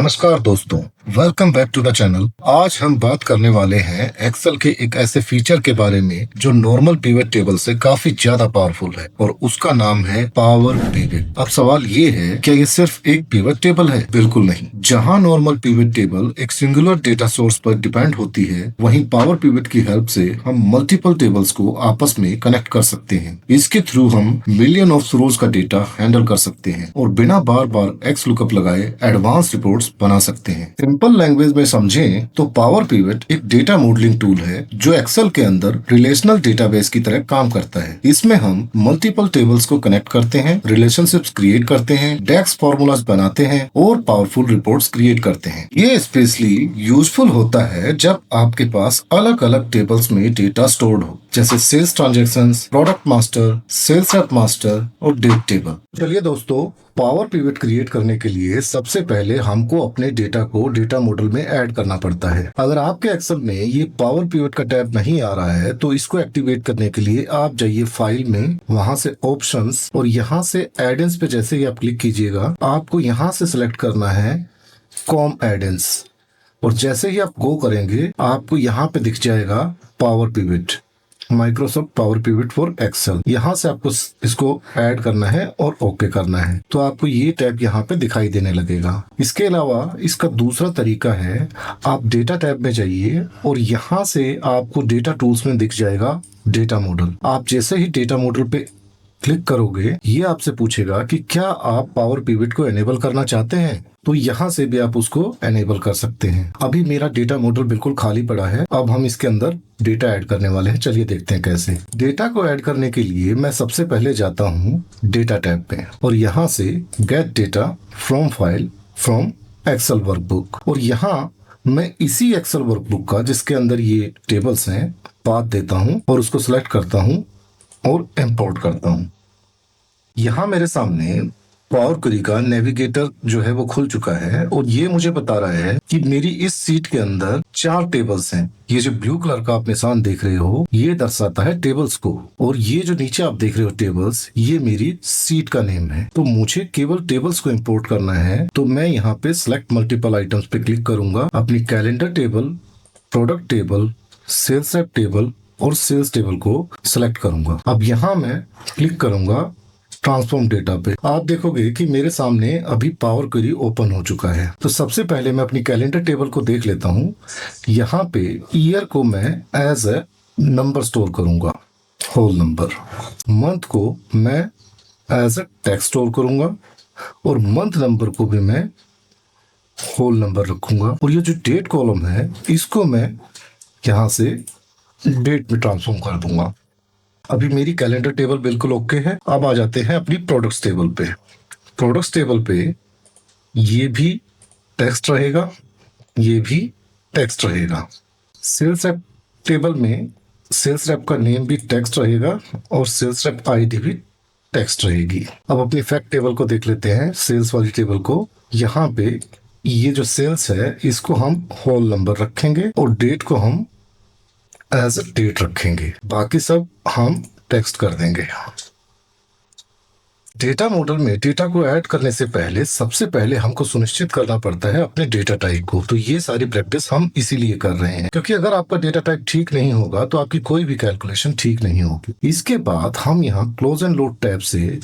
नमस्कार दोस्तों, welcome back to the channel. आज हम बात करने वाले हैं एक्सेल के एक ऐसे फीचर के बारे में जो नॉर्मल पिवट टेबल से काफी ज्यादा पावरफुल है और उसका नाम है पावर पिवट। अब सवाल ये है, क्या ये सिर्फ एक पिवट टेबल है? बिल्कुल नहीं। जहां नॉर्मल पिवट टेबल एक सिंगुलर डेटा सोर्स पर डिपेंड होती है, वहीं पावर पिवट की हेल्प से हम मल्टीपल टेबल्स को आपस में कनेक्ट कर सकते हैं। इसके थ्रू हम मिलियन ऑफ रोज का डेटा हैंडल कर सकते हैं और बिना बार बार एक्स लुकअप लगाए एडवांस रिपोर्ट्स बना सकते हैं। सिंपल लैंग्वेज में समझें तो पावर पिवट एक डेटा मॉडलिंग टूल है जो एक्सेल के अंदर रिलेशनल डेटाबेस की तरह काम करता है। इसमें हम मल्टीपल टेबल्स को कनेक्ट करते हैं, रिलेशनशिप्स क्रिएट करते हैं, डेक्स फॉर्मूलाज बनाते हैं और पावरफुल रिपोर्ट्स क्रिएट करते हैं। ये स्पेशली यूजफुल होता है जब आपके पास अलग अलग टेबल्स में डेटा स्टोर्ड हो, जैसे sales transactions, product master, sales rep master और डेट टेबल। चलिए दोस्तों, पावर पिवट क्रिएट करने के लिए सबसे पहले हमको अपने डेटा को डेटा मॉडल में ऐड करना पड़ता है। अगर आपके एक्सेल में ये पावर पिवट का टैब नहीं आ रहा है तो इसको एक्टिवेट करने के लिए आप जाइए फाइल में, वहां से ऑप्शंस और यहाँ से एडेंस पे जैसे ही आप क्लिक कीजिएगा, आपको यहाँ से सिलेक्ट करना है कॉम एडेंस और जैसे ही आप गो करेंगे आपको यहाँ पे दिख जाएगा power pivot, Microsoft power pivot for Excel. यहाँ से आपको इसको ऐड करना है और ओके करना है तो आपको ये टैब यहाँ पे दिखाई देने लगेगा। इसके अलावा इसका दूसरा तरीका है, आप डेटा टैब में जाइए और यहाँ से आपको डेटा टूल्स में दिख जाएगा डेटा मॉडल। आप जैसे ही डेटा मॉडल पे क्लिक करोगे, ये आपसे पूछेगा कि क्या आप पावर पिवट को एनेबल करना चाहते हैं, तो यहाँ से भी आप उसको एनेबल कर सकते हैं। अभी मेरा डेटा मॉडल बिल्कुल खाली पड़ा है, अब हम इसके अंदर डेटा ऐड करने वाले हैं। चलिए देखते हैं कैसे। डेटा को ऐड करने के लिए मैं सबसे पहले जाता हूँ डेटा टैब पे और यहाँ से get data from file from Excel workbook, और यहाँ मैं इसी एक्सेल वर्कबुक का जिसके अंदर ये टेबल्स हैं पाथ देता हूँ और उसको सिलेक्ट करता हूँ और इंपोर्ट करता हूँ। यहाँ मेरे सामने पावर क्वेरी का नेविगेटर जो है वो खुल चुका है और ये मुझे बता रहा है कि मेरी इस सीट के अंदर 4 टेबल्स हैं। ये जो ब्लू कलर का आप निशान देख रहे हो ये दर्शाता है टेबल्स को, और ये जो नीचे आप देख रहे हो टेबल्स, ये मेरी सीट का नेम है। तो मुझे केवल टेबल्स को इंपोर्ट करना है, तो मैं यहाँ पे सिलेक्ट मल्टीपल आइटम्स पे क्लिक करूंगा। अपनी calendar table, product table, sales rep table और सेल्स टेबल को सिलेक्ट करूंगा। अब यहाँ मैं क्लिक करूंगा ट्रांसफॉर्म डेटा पे। आप देखोगे कि मेरे सामने अभी पावर क्वेरी ओपन हो चुका है। तो सबसे पहले मैं अपनी कैलेंडर टेबल को देख लेता हूँ। यहाँ पे ईयर को मैं एज ए नंबर स्टोर करूंगा, होल नंबर। मंथ को मैं एज ए टेक्स्ट स्टोर करूंगा और मंथ नंबर को भी मैं होल नंबर रखूंगा। और ये जो डेट कॉलम है इसको मैं यहाँ से डेट में ट्रांसफॉर्म कर दूंगा। अभी मेरी कैलेंडर टेबल बिल्कुल ओके है। अब आ जाते हैं अपनी प्रोडक्ट्स टेबल पे। प्रोडक्ट्स टेबल पे ये भी टेक्स्ट रहेगा, ये भी टेक्स्ट रहेगा। सेल्स रेप टेबल में सेल्स रेप का नेम भी टेक्स्ट रहेगा और सेल्स रेप आईडी भी टेक्स्ट रहेगी। अब अपनी फैक्ट टेबल को देख लेते हैं, सेल्स वाली टेबल को। यहाँ पे ये जो सेल्स है इसको हम होल नंबर रखेंगे और डेट को हम एज ए डेट रखेंगे, बाकी सब हम टेक्स्ट कर देंगे। डेटा मॉडल में डेटा को ऐड करने से पहले सबसे पहले हमको सुनिश्चित करना पड़ता है अपने डेटा टाइप को। तो ये सारी प्रैक्टिस हम इसीलिए कर रहे हैं, क्योंकि अगर आपका डेटा टाइप ठीक नहीं होगा तो आपकी कोई भी कैलकुलेशन ठीक नहीं होगी। इसके बाद हम यहाँ क्लोज एंड लोड टैब से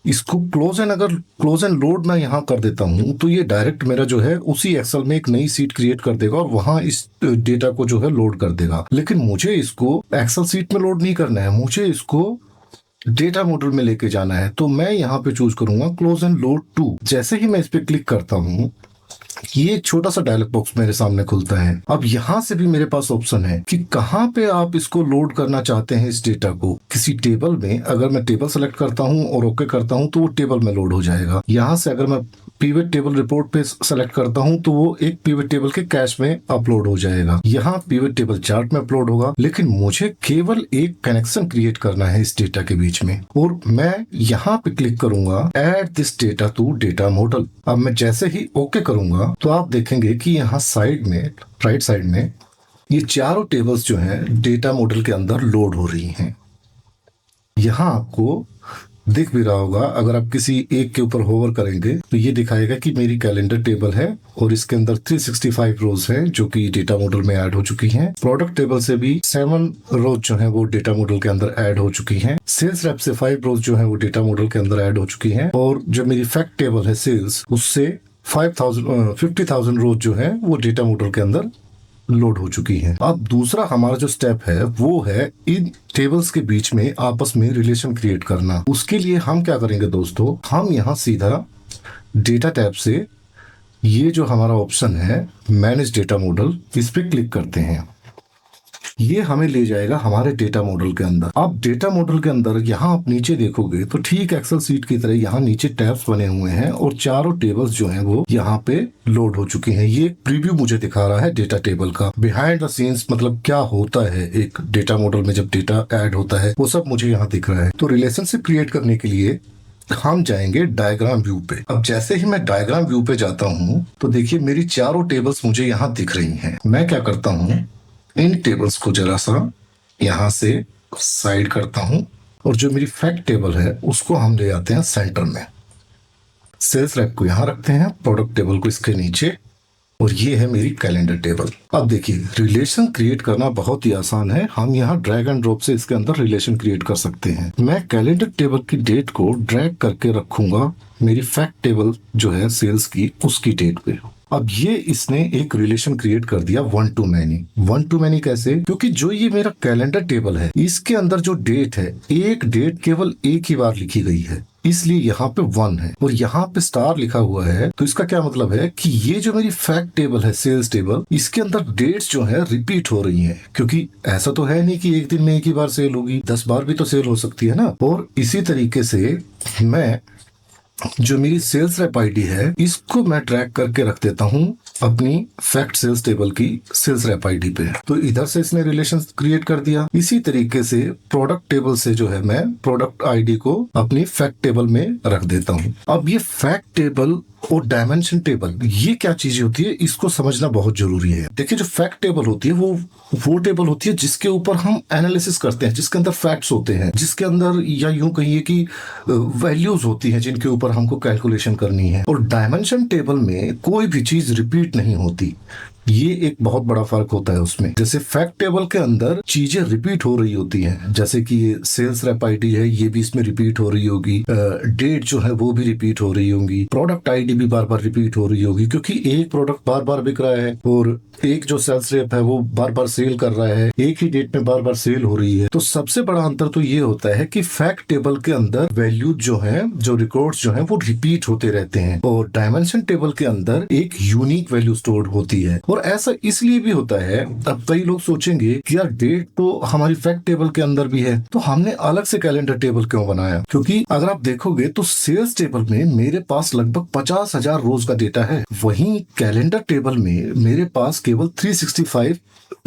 इसको क्लोज एंड लोड मैं यहाँ कर देता हूँ तो ये डायरेक्ट मेरा जो है उसी एक्सेल में एक नई सीट क्रिएट कर देगा और वहां इस डेटा को जो है लोड कर देगा। लेकिन मुझे इसको एक्सेल सीट में लोड नहीं करना है, मुझे इसको डेटा मॉडल में लेके जाना है। तो मैं यहाँ पे चूज करूंगा क्लोज एंड लोड टू। जैसे ही मैं इस पे क्लिक करता हूँ ये छोटा सा डायलॉग बॉक्स मेरे सामने खुलता है। अब यहाँ से भी मेरे पास ऑप्शन है कि कहाँ पे आप इसको लोड करना चाहते हैं इस डेटा को। किसी टेबल में अगर मैं टेबल सेलेक्ट करता हूँ और ओके करता हूँ तो वो टेबल में लोड हो जाएगा। यहाँ से अगर मैं पिवट टेबल रिपोर्ट पे सेलेक्ट करता हूँ तो वो एक पिवट टेबल के कैश में अपलोड हो जाएगा। यहाँ पिवट टेबल चार्ट में अपलोड होगा, लेकिन मुझे केवल एक कनेक्शन क्रिएट करना है इस डेटा के बीच में और मैं यहाँ पे क्लिक करूंगा add this data to data model. अब मैं जैसे ही ओके करूंगा तो आप देखेंगे कि यहाँ साइड में, राइट साइड में ये चारों टेबल्स जो हैं डेटा मॉडल के अंदर लोड हो रही हैं। यहाँ आपको दिख भी रहा होगा। अगर आप किसी एक के ऊपर होवर करेंगे तो ये दिखाएगा कि मेरी कैलेंडर टेबल है और इसके अंदर 365 रोज हैं जो कि डेटा मॉडल में ऐड हो चुकी हैं। प्रोडक्ट टेबल से भी 7 रोज जो है वो डेटा मॉडल के अंदर ऐड हो चुकी हैं। सेल्स रेप से 5 रोज जो है वो डेटा मॉडल के अंदर ऐड हो चुकी हैं। और जो मेरी फैक्ट टेबल है सेल्स, उससे 50,000 रोज जो है वो डेटा मॉडल के अंदर लोड हो चुकी है। अब दूसरा हमारा जो स्टेप है वो है इन टेबल्स के बीच में आपस में रिलेशन क्रिएट करना। उसके लिए हम क्या करेंगे दोस्तों, हम यहाँ सीधा डेटा टैब से ये जो हमारा ऑप्शन है मैनेज डेटा मॉडल, इस पे क्लिक करते हैं। ये हमें ले जाएगा हमारे डेटा मॉडल के अंदर। अब डेटा मॉडल के अंदर यहाँ आप नीचे देखोगे तो ठीक एक्सेल सीट की तरह यहाँ नीचे टैब्स बने हुए हैं और चारों टेबल्स जो हैं वो यहाँ पे लोड हो चुकी हैं। ये प्रीव्यू मुझे दिखा रहा है डेटा टेबल का। बिहाइंड द सीन्स मतलब क्या होता है एक डेटा मॉडल में जब डेटा ऐड होता है, वो सब मुझे यहाँ दिख रहा है। तो रिलेशनशिप क्रिएट करने के लिए हम जाएंगे डायग्राम व्यू पे। अब जैसे ही मैं डायग्राम व्यू पे जाता हूँ तो देखिए मेरी चारों टेबल्स मुझे यहाँ दिख रही हैं। मैं क्या करता हूँ, इन टेबल्स को जरा सा यहाँ से साइड करता हूं और जो मेरी फैक्ट टेबल है उसको हम ले आते हैं सेंटर में। सेल्स रैप को यहाँ रखते हैं, प्रोडक्ट टेबल को इसके नीचे, और ये है मेरी कैलेंडर टेबल। अब देखिए रिलेशन क्रिएट करना बहुत ही आसान है। हम यहाँ ड्रैग एंड ड्रॉप से इसके अंदर रिलेशन क्रिएट कर सकते हैं। मैं कैलेंडर टेबल की डेट को ड्रैग करके रखूंगा मेरी फैक्ट टेबल जो है सेल्स की, उसकी डेट पे। अब ये इसने एक रिलेशन क्रिएट कर दिया वन टू मैनी कैसे? क्योंकि जो ये मेरा कैलेंडर टेबल है इसके अंदर जो डेट है, एक डेट केवल एक ही बार लिखी गई है, इसलिए यहाँ पे 1 है और यहाँ पे स्टार लिखा हुआ है। तो इसका क्या मतलब है कि ये जो मेरी फैक्ट टेबल है सेल्स टेबल, इसके अंदर डेट्स जो है रिपीट हो रही हैं। क्योंकि ऐसा तो है नहीं कि एक दिन में एक ही बार सेल होगी, 10 बार भी तो सेल हो सकती है ना। और इसी तरीके से मैं जो मेरी सेल्स रेप आईडी है इसको मैं ट्रैक करके रख देता हूँ अपनी फैक्ट सेल्स टेबल की सेल्स रेप आईडी पे। तो इधर से इसने रिलेशन क्रिएट कर दिया। इसी तरीके से प्रोडक्ट टेबल से जो है मैं प्रोडक्ट आईडी को अपनी फैक्ट टेबल में रख देता हूँ। अब ये फैक्ट टेबल और डायमेंशन टेबल ये क्या चीजें होती है, इसको समझना बहुत जरूरी है। देखिए जो फैक्ट टेबल होती है वो टेबल होती है जिसके ऊपर हम एनालिसिस करते हैं, जिसके अंदर फैक्ट्स होते हैं, जिसके अंदर या यूं कहिए कि वैल्यूज होती हैं जिनके ऊपर हमको कैलकुलेशन करनी है। और डायमेंशन टेबल में कोई भी चीज रिपीट नहीं होती। ये एक बहुत बड़ा फर्क होता है उसमें। जैसे फैक्ट टेबल के अंदर चीजें रिपीट हो रही होती हैं, जैसे कि ये सेल्स रेप आईडी है ये भी इसमें रिपीट हो रही होगी, डेट जो है वो भी रिपीट हो रही होगी, प्रोडक्ट आईडी भी बार बार रिपीट हो रही होगी, क्योंकि एक प्रोडक्ट बार बार बिक रहा है और एक जो सेल्स रेप है वो बार बार सेल कर रहा है, एक ही डेट में बार बार सेल हो रही है। तो सबसे बड़ा अंतर तो ये होता है कि फैक्ट टेबल के अंदर वैल्यू जो है, जो रिकॉर्ड्स जो है वो रिपीट होते रहते हैं और डायमेंशन टेबल के अंदर एक यूनिक वैल्यू स्टोर होती है। और ऐसा इसलिए भी होता है, अब कई लोग सोचेंगे कि यार डेट तो हमारी फैक्ट टेबल के अंदर भी है, तो हमने अलग से कैलेंडर टेबल क्यों बनाया? क्योंकि अगर आप देखोगे तो सेल्स टेबल में मेरे पास लगभग 50,000 रोज का डेटा है, वहीं कैलेंडर टेबल में मेरे पास केवल 365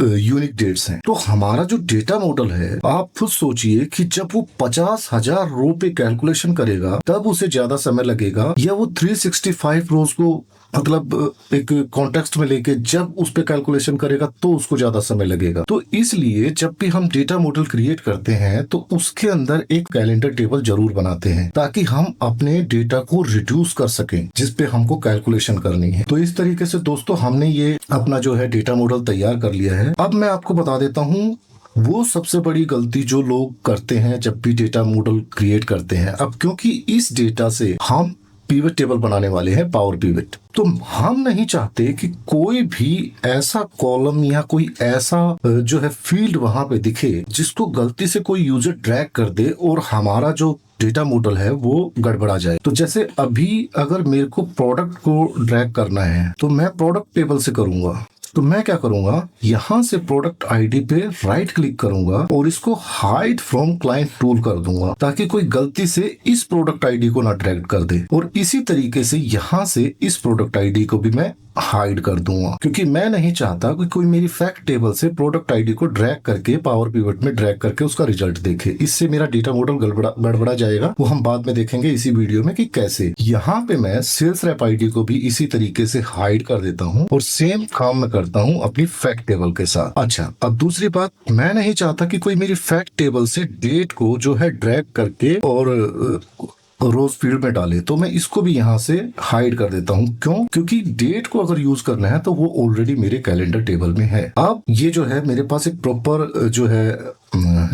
यूनिक डेट्स हैं। तो हमारा जो डेटा मॉडल है, आप खुद सोचिए कि जब वो 50,000 रो पे कैलकुलेशन करेगा तब उसे ज्यादा समय लगेगा, या वो 365 रोज को मतलब एक कॉन्टेक्स्ट में लेके जब उस पे कैलकुलेशन करेगा तो उसको ज्यादा समय लगेगा। तो इसलिए जब भी हम डेटा मॉडल क्रिएट करते हैं तो उसके अंदर एक कैलेंडर टेबल जरूर बनाते हैं ताकि हम अपने डेटा को रिड्यूस कर सकें जिसपे हमको कैलकुलेशन करनी है। तो इस तरीके से दोस्तों हमने ये अपना जो है डेटा मॉडल तैयार कर लिया है। अब मैं आपको बता देता हूँ वो सबसे बड़ी गलती जो लोग करते हैं जब भी डेटा मॉडल क्रिएट करते हैं। अब क्योंकि इस डेटा से हम पिवट टेबल बनाने वाले हैं, पावर पिवट, तो हम नहीं चाहते कि कोई भी ऐसा कॉलम या कोई ऐसा जो है फील्ड वहां पे दिखे जिसको गलती से कोई यूजर ड्रैग कर दे और हमारा जो डेटा मॉडल है वो गड़बड़ा जाए। तो जैसे अभी अगर मेरे को प्रोडक्ट को ड्रैग करना है तो मैं प्रोडक्ट टेबल से करूंगा। तो मैं क्या करूंगा, यहां से प्रोडक्ट आईडी पे राइट क्लिक करूंगा और इसको हाइड फ्रॉम क्लाइंट टूल कर दूंगा ताकि कोई गलती से इस प्रोडक्ट आईडी को ना ड्रैग कर दे। और इसी तरीके से यहां से इस प्रोडक्ट आईडी को भी मैं हाइड कर दूंगा, क्योंकि मैं नहीं चाहता कि कोई मेरी फैक्ट टेबल से प्रोडक्ट आईडी को ड्रैग करके पावर पिवट में ड्रैग करके उसका रिजल्ट देखे। इससे मेरा डेटा मॉडल गड़बड़ा जाएगा। वो हम बाद में देखेंगे इसी वीडियो में कि कैसे। यहाँ पे मैं सेल्स रैप आईडी को भी इसी तरीके से हाइड कर देता हूँ और सेम काम मैं करता हूँ अपनी फैक्ट टेबल के साथ। अच्छा, अब दूसरी बात, मैं नहीं चाहता कि कोई मेरी फैक्ट टेबल से डेट को जो है ड्रैग करके और रोज फील्ड में डाले, तो मैं इसको भी यहाँ से हाइड कर देता हूँ। क्यों? क्योंकि डेट को अगर यूज करना है तो वो ऑलरेडी मेरे कैलेंडर टेबल में है। अब ये जो है मेरे पास एक प्रॉपर जो है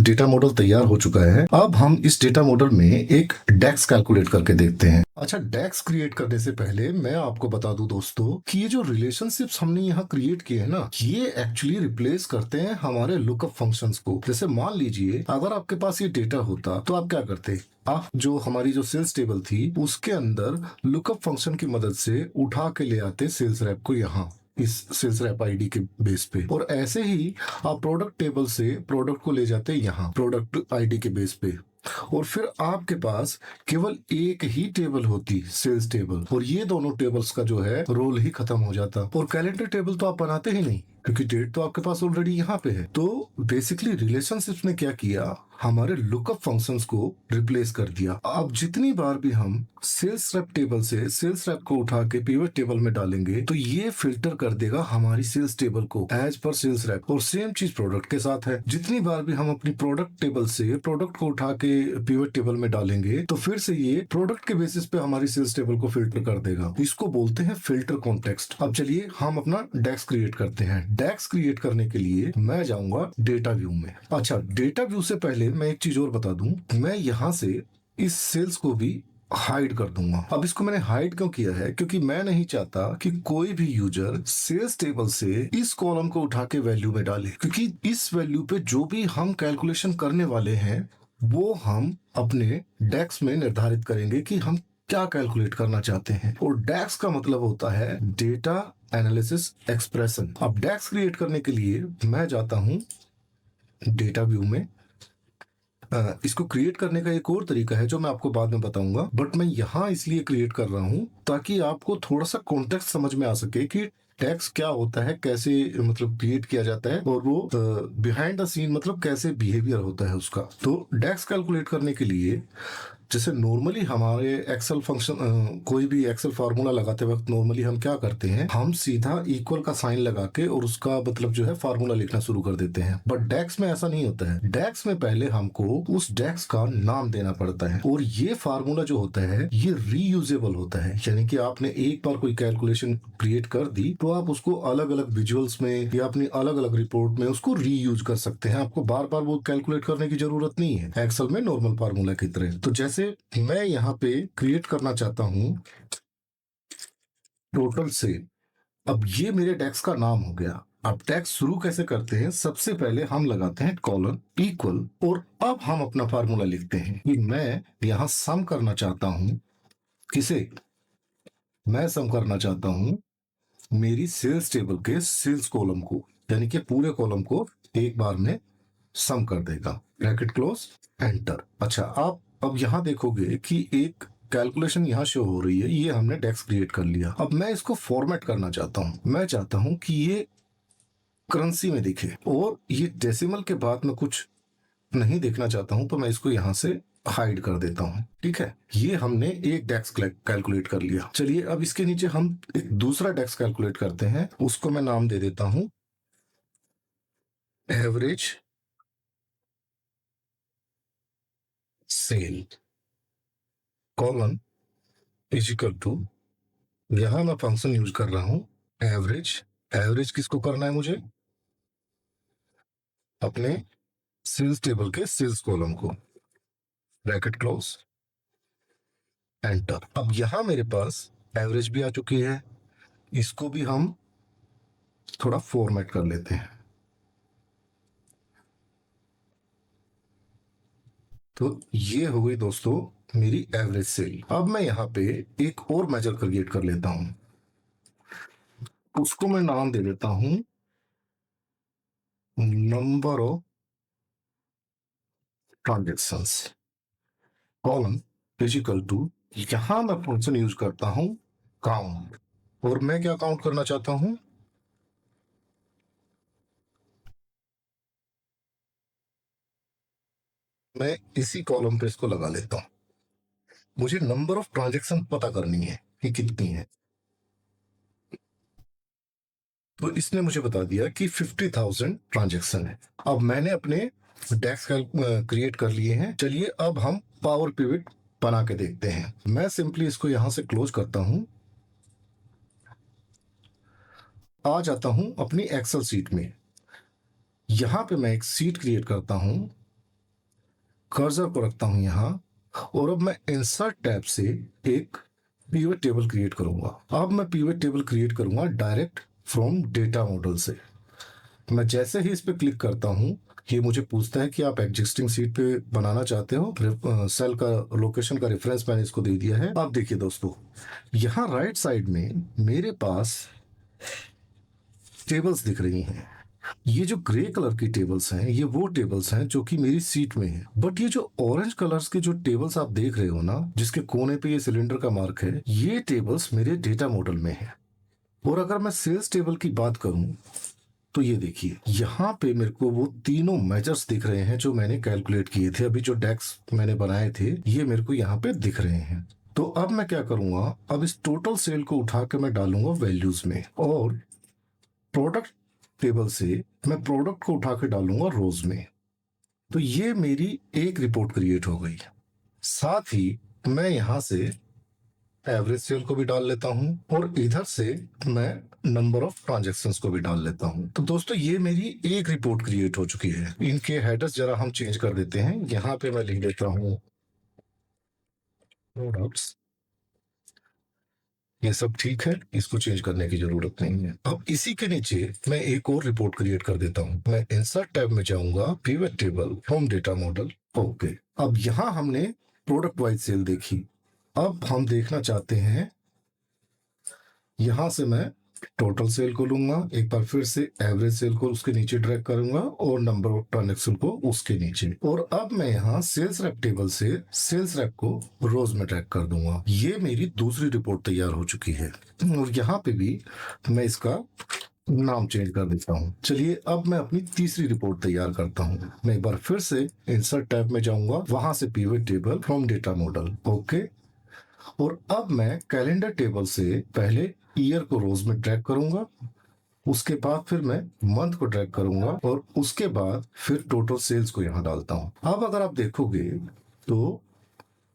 डेटा मॉडल तैयार हो चुका है। अब हम इस डेटा मॉडल में एक डेक्स कैलकुलेट करके देखते हैं। अच्छा, डेक्स क्रिएट करने से पहले मैं आपको बता दूं दोस्तों कि ये जो रिलेशनशिप्स हमने यहाँ क्रिएट किए हैं ना, ये एक्चुअली रिप्लेस करते हैं हमारे लुकअप फंक्शंस को। जैसे मान लीजिए अगर आपके पास ये डेटा होता तो आप क्या करते? आप जो हमारी जो सेल्स टेबल थी उसके अंदर लुकअप फंक्शन की मदद से उठा के ले आते सेल्स रैप को यहाँ इस सेल्स रैप आईडी के बेस पे, और ऐसे ही आप प्रोडक्ट टेबल से प्रोडक्ट को ले जाते यहाँ प्रोडक्ट आईडी के बेस पे, और फिर आपके पास केवल एक ही टेबल होती सेल्स टेबल, और ये दोनों टेबल्स का जो है रोल ही खत्म हो जाता। और कैलेंडर टेबल तो आप बनाते ही नहीं, क्योंकि डेट तो आपके पास ऑलरेडी यहाँ पे है। तो बेसिकली रिलेशनशिप्स ने क्या किया, हमारे लुकअप फंक्शंस को रिप्लेस कर दिया। अब जितनी बार भी हम सेल्स रैप टेबल से सेल्स रैप को उठा के पिवट टेबल में डालेंगे तो ये फिल्टर कर देगा हमारी सेल्स टेबल को एज पर सेल्स रैप। और सेम चीज प्रोडक्ट के साथ है। जितनी बार भी हम अपनी प्रोडक्ट टेबल से प्रोडक्ट को उठा के पिवट टेबल में डालेंगे तो फिर से ये प्रोडक्ट के बेसिस पे हमारी सेल्स टेबल को फिल्टर कर देगा। इसको बोलते हैं फिल्टर कॉन्टेक्स्ट। अब चलिए हम अपना डेक्स क्रिएट करते हैं। डेक्स क्रिएट करने के लिए मैं जाऊंगा डेटा व्यू में। अच्छा, डेटा व्यू से पहले मैं एक चीज और बता दूं, मैं यहां से इस सेल्स को भी हाइड कर दूंगा। अब इसको मैंने हाइड क्यों किया है? क्योंकि मैं नहीं चाहता कि कोई भी यूजर सेल्स टेबल से इस कॉलम को उठा के वैल्यू में डाले, क्योंकि इस वैल्यू पे जो भी हम कैलकुलेशन करने वाले हैं वो हम अपने डेक्स में निर्धारित करेंगे कि हम क्या कैलकुलेट करना चाहते हैं। और डेक्स का मतलब होता है डेटा एनालिसिस एक्सप्रेशन। अब डेक्स क्रिएट करने के लिए मैं जाता हूं डेटा व्यू में। इसको क्रिएट करने का एक और तरीका है जो मैं आपको बाद में बताऊंगा, बट मैं यहाँ इसलिए क्रिएट कर रहा हूँ ताकि आपको थोड़ा सा कॉन्टेक्स्ट समझ में आ सके कि टैक्स क्या होता है, कैसे मतलब क्रिएट किया जाता है, और वो बिहाइंड द सीन मतलब कैसे बिहेवियर होता है उसका। तो डेक्स कैलकुलेट करने के लिए जैसे नॉर्मली हमारे एक्सेल फंक्शन कोई भी एक्सेल फार्मूला लगाते वक्त नॉर्मली हम क्या करते हैं, हम सीधा इक्वल का साइन लगा के और उसका मतलब जो है फार्मूला लिखना शुरू कर देते हैं। बट डेक्स में ऐसा नहीं होता है। डेक्स में पहले हमको उस डेक्स का नाम देना पड़ता है, और ये फार्मूला जो होता है ये रीयूजेबल होता है। यानी कि आपने एक बार कोई कैलकुलेशन क्रिएट कर दी तो आप उसको अलग अलग विजुअल्स में या अपनी अलग अलग रिपोर्ट में उसको रीयूज कर सकते हैं। आपको बार बार वो कैलकुलेट करने की जरूरत नहीं है एक्सेल में नॉर्मल फार्मूला की तरह। तो जैसे मैं यहाँ पे क्रिएट करना चाहता हूं टोटल से। अब ये मेरे डेक्स का नाम हो गया। अब डेक्स शुरू कैसे करते हैं, सबसे पहले हम लगाते हैं कॉलन इक्वल, और अब हम अपना फार्मूला लिखते हैं कि मैं यहाँ सम करना चाहता हूं। किसे? मैं सम करना चाहता हूं मेरी सेल्स टेबल के सेल्स कॉलम को, यानी कि पूरे कॉलम को एक बार में सम कर देगा। Bracket close, enter. अच्छा, आप अब यहां देखोगे कि एक कैलकुलेशन यहाँ शो हो रही है। ये हमने डेक्स क्रिएट कर लिया। अब मैं इसको फॉर्मेट करना चाहता हूं। मैं चाहता हूं कि ये करेंसी में दिखे, और ये डेसिमल के बाद में कुछ नहीं देखना चाहता हूं, तो मैं इसको यहां से हाइड कर देता हूं। ठीक है, ये हमने एक डेक्स कैलकुलेट कर लिया। चलिए अब इसके नीचे हम एक दूसरा डेक्स कैलकुलेट करते हैं। उसको मैं नाम दे देता हूं average sale colon is equal to, यहां मैं फंक्शन यूज कर रहा हूं एवरेज। एवरेज किसको करना है मुझे? अपने सेल्स टेबल के सेल्स कॉलम को। Bracket close, enter. अब यहां मेरे पास एवरेज भी आ चुकी है। इसको भी हम थोड़ा फॉर्मेट कर लेते हैं। तो ये हो गई दोस्तों मेरी एवरेज सेल। अब मैं यहाँ पे एक और मेजर क्रिएट कर लेता हूं। उसको मैं नाम दे देता हूं number of transactions colon is equal to, यहां मैं फंक्शन यूज करता हूं काउंट। और मैं क्या काउंट करना चाहता हूं, मैं इसी कॉलम पे इसको लगा लेता हूं। मुझे नंबर ऑफ ट्रांजेक्शन पता करनी है कि कितनी है। तो इसने मुझे बता दिया कि 50,000 ट्रांजेक्शन है। अब मैंने अपने डेस्क क्रिएट कर लिए हैं। चलिए अब हम पावर पिवट बना के देखते हैं। मैं सिंपली इसको यहां से क्लोज करता हूं, आ जाता हूं अपनी एक्सेल सीट में। यहां पे मैं एक सीट क्रिएट करता हूं, कर्सर को रखता हूं यहां, और अब मैं इंसर्ट टैब से एक पिवट टेबल क्रिएट करूंगा। अब मैं पिवट टेबल क्रिएट करूंगा डायरेक्ट फ्रॉम डेटा मॉडल से। मैं जैसे ही इस पे क्लिक करता हूं, ये मुझे पूछता है कि आप एग्जिस्टिंग सीट पे बनाना चाहते हो। सेल का लोकेशन का रेफरेंस मैंने इसको दे दिया है। आप देखिए दोस्तों, यहां राइट साइड में मेरे पास टेबल्स दिख रही हैं। ये जो ग्रे कलर की टेबल्स हैं, ये वो टेबल्स हैं जो कि मेरी सीट में है। बट ये जो ऑरेंज कलर्स के जो टेबल्स आप देख रहे हो ना, जिसके कोने पे ये सिलेंडर का मार्क है, ये टेबल्स मेरे डेटा मॉडल में है। और अगर मैं सेल्स टेबल की बात करूं, तो ये देखिए यहाँ पे मेरे को वो तीनों मेजर्स दिख रहे हैं जो मैंने कैलकुलेट किए थे। अभी जो डेक्स मैंने बनाए थे, ये मेरे को यहाँ पे दिख रहे हैं। तो अब मैं क्या करूंगा, अब इस टोटल सेल को उठा के मैं डालूंगा वैल्यूज में, और प्रोडक्ट टेबल से मैं प्रोडक्ट को उठा के डालूंगा रोज में। तो ये मेरी एक रिपोर्ट क्रिएट हो गई। साथ ही मैं यहां से एवरेज सेल को भी डाल लेता हूं, और इधर से मैं नंबर ऑफ ट्रांजेक्शन्स को भी डाल लेता हूं। तो दोस्तों ये मेरी एक रिपोर्ट क्रिएट हो चुकी है। इनके हेडर्स जरा हम चेंज कर देते हैं। यहां पे मैं लिख देता हूं प्रोडक्ट्स। ये सब ठीक है, इसको चेंज करने की जरूरत नहीं है। अब इसी के नीचे मैं एक और रिपोर्ट क्रिएट कर देता हूं। मैं इंसर्ट टैब में जाऊंगा, pivot table from data model. Okay, अब यहां हमने प्रोडक्ट वाइज सेल देखी। अब हम देखना चाहते हैं, यहां से मैं टोटल सेल को लूंगा, एक बार फिर से एवरेज सेल को उसके नीचे ड्रैग करूंगा, और नंबर ऑफ ट्रांजेक्शन को उसके नीचे। और अब मैं यहाँ सेल्स रैप टेबल से सेल्स रैप को रोज में ड्रैग कर दूंगा। ये मेरी दूसरी रिपोर्ट तैयार हो चुकी है। और यहाँ पे भी मैं इसका नाम चेंज कर देता हूँ। चलिए अब मैं अपनी तीसरी रिपोर्ट तैयार करता हूँ। मैं एक बार फिर से इंसर्ट टैब में जाऊंगा, वहां से pivot table from data model. Okay, और अब मैं कैलेंडर टेबल से पहले ईयर को रोज में ड्रैग करूंगा, उसके बाद फिर मैं मंथ को ड्रैग करूंगा, और उसके बाद फिर टोटल सेल्स को यहां डालता हूं। अब अगर आप देखोगे तो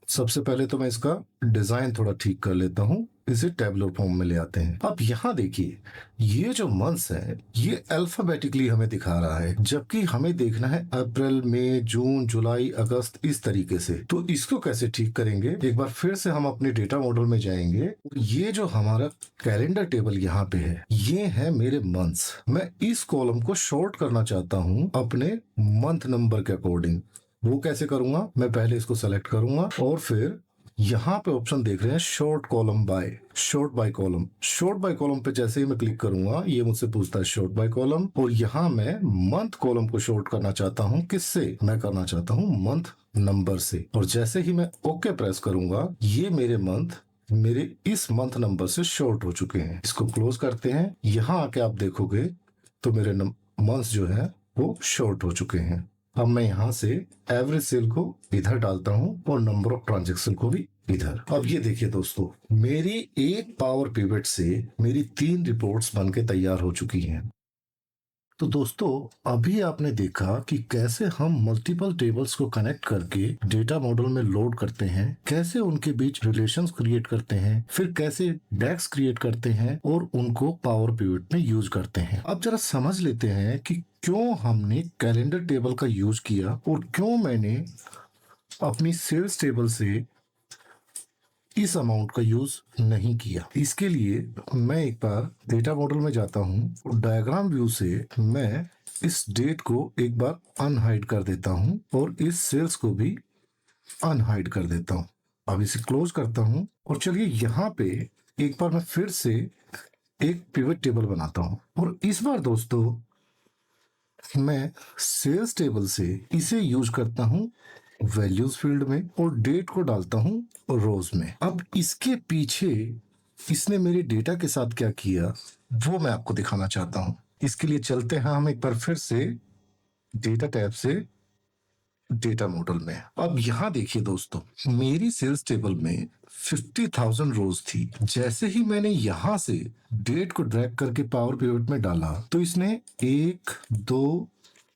सबसे पहले तो मैं इसका डिजाइन थोड़ा ठीक कर लेता हूं, इसे टेबुलर फॉर्म में ले आते हैं। अब यहाँ देखिए, ये जो मंथ्स है ये अल्फाबेटिकली हमें दिखा रहा है, जबकि हमें देखना है अप्रैल, मई, जून, जुलाई, अगस्त, इस तरीके से। तो इसको कैसे ठीक करेंगे, एक बार फिर से हम अपने डेटा मॉडल में जाएंगे। ये जो हमारा कैलेंडर टेबल यहाँ पे है, ये है मेरे मंथ्स। मैं इस कॉलम को शॉर्ट करना चाहता हूँ अपने मंथ नंबर के अकॉर्डिंग। वो कैसे करूंगा, मैं पहले इसको सेलेक्ट करूंगा, और फिर यहाँ पे ऑप्शन देख रहे हैं short column by, short by column. Short by column पे जैसे ही मैं क्लिक करूंगा, ये मुझसे पूछता है शॉर्ट बाय कॉलम, और यहाँ मैं मंथ कॉलम को शॉर्ट करना चाहता हूँ। किससे, मैं करना चाहता हूँ मंथ नंबर से। और जैसे ही मैं ओके प्रेस करूंगा, ये मेरे मंथ मेरे इस मंथ नंबर से शॉर्ट हो चुके हैं। इसको क्लोज करते हैं। यहाँ आके आप देखोगे तो मेरे मंथ्स जो है वो शॉर्ट हो चुके हैं। अब मैं यहां से एवरेज सेल को इधर डालता हूं, और नंबर ऑफ ट्रांजेक्शन को भी इधर। अब ये देखिए दोस्तों, मेरी एक पावर पिवट से मेरी 3 रिपोर्ट्स बनके तैयार हो चुकी हैं। तो दोस्तों अभी आपने देखा कि कैसे हम मल्टीपल टेबल्स को कनेक्ट करके डेटा मॉडल में लोड करते हैं, कैसे उनके बीच रिलेशंस क्रिएट करते हैं, फिर कैसे डेक्स क्रिएट करते हैं, और उनको पावर पिवट में यूज करते हैं। अब जरा समझ लेते हैं कि क्यों हमने कैलेंडर टेबल का यूज किया, और क्यों मैंने अपनी सेल्स टेबल से इस अमाउंट का यूज नहीं किया। इसके लिए मैं एक बार डेटा मॉडल में जाता हूं, और डायग्राम व्यू से मैं इस डेट को एक बार अनहाइड कर देता हूं, और इस सेल्स को भी अनहाइड कर देता हूं। अब इसे क्लोज करता हूं, और चलिए यहाँ पे एक बार मैं फिर से एक पिवट टेबल बनाता हूं। और इस बार दोस्तों मैं सेल्स टेबल से इसे यूज करता हूं वैल्यूज फील्ड में, और डेट को डालता हूं रोज में। अब इसके पीछे इसने मेरे डेटा के साथ क्या किया वो मैं आपको दिखाना चाहता हूं। इसके लिए चलते हैं हम एक बार फिर से डेटा टैब से डेटा मॉडल में। अब यहाँ देखिए दोस्तों, मेरी सेल्स टेबल में 50,000 रोज थी। जैसे ही मैंने यहाँ से डेट को ड्रैग करके पावर पिवट में डाला तो इसने 1, 2,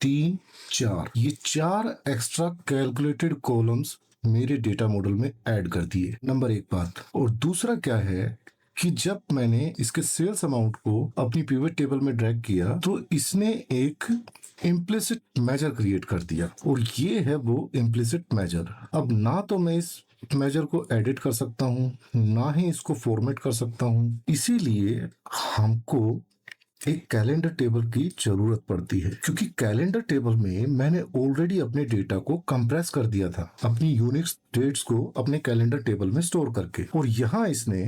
3, 4 ये 4 एक्स्ट्रा कैलकुलेटेड कॉलम्स मेरे डेटा मॉडल में ऐड कर दिए। नंबर एक बात। और दूसरा क्या है कि जब मैंने इसके सेल्स अमाउंट को अपनी पिवट टेबल में ड्रैग किया तो इसने एक इम्प्लिसिट मेजर क्रिएट कर दिया, और ये है वो इम्प्लिसिट मेजर। अब ना तो मैं इस मेजर को एडिट कर सकता हूँ, ना ही इसको फॉर्मेट कर सकता हूँ। इसीलिए हमको एक कैलेंडर टेबल की जरूरत पड़ती है, क्योंकि कैलेंडर टेबल में मैंने ऑलरेडी अपने डेटा को कंप्रेस कर दिया था, अपनी यूनिक्स डेट्स को अपने कैलेंडर टेबल में स्टोर करके। और यहाँ इसने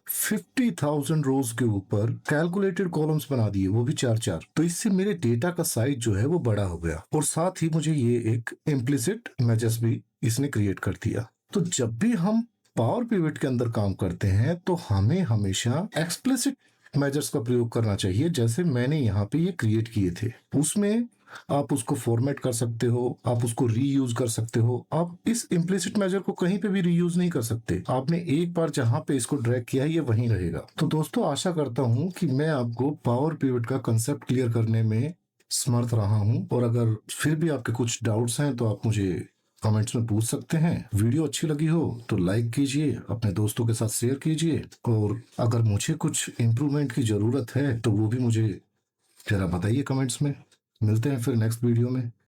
50,000 रोज के ऊपर कैलकुलेटेड कॉलम्स बना दिए, वो भी 4-4। तो इससे मेरे डेटा का साइज जो है वो बड़ा हो गया, और साथ ही मुझे ये एक इम्प्लिसिट मेजर्स भी इसने क्रिएट कर दिया। तो जब भी हम पावर पिवट के अंदर काम करते हैं तो हमें हमेशा एक्सप्लिसिट मेजर्स का प्रयोग करना चाहिए, जैसे मैंने यहाँ पे ये क्रिएट किए थे। उसमें आप उसको फॉर्मेट कर सकते हो, आप उसको रीयूज कर सकते हो। आप इस इम्प्लिसिट मेजर को कहीं पे भी रीयूज नहीं कर सकते। आपने एक बार जहां पे इसको ड्रैग किया है ये वहीं रहेगा। तो दोस्तों, आशा करता हूं कि मैं आपको पावर पिवट का कंसेप्ट क्लियर करने में समर्थ रहा हूं, और अगर फिर भी आपके कुछ डाउट्स हैं तो आप मुझे कमेंट्स में पूछ सकते हैं। वीडियो अच्छी लगी हो तो लाइक कीजिए, अपने दोस्तों के साथ शेयर कीजिए, और अगर मुझे कुछ इम्प्रूवमेंट की जरूरत है तो वो भी मुझे जरा बताइए कमेंट्स में। मिलते हैं फिर नेक्स्ट वीडियो में।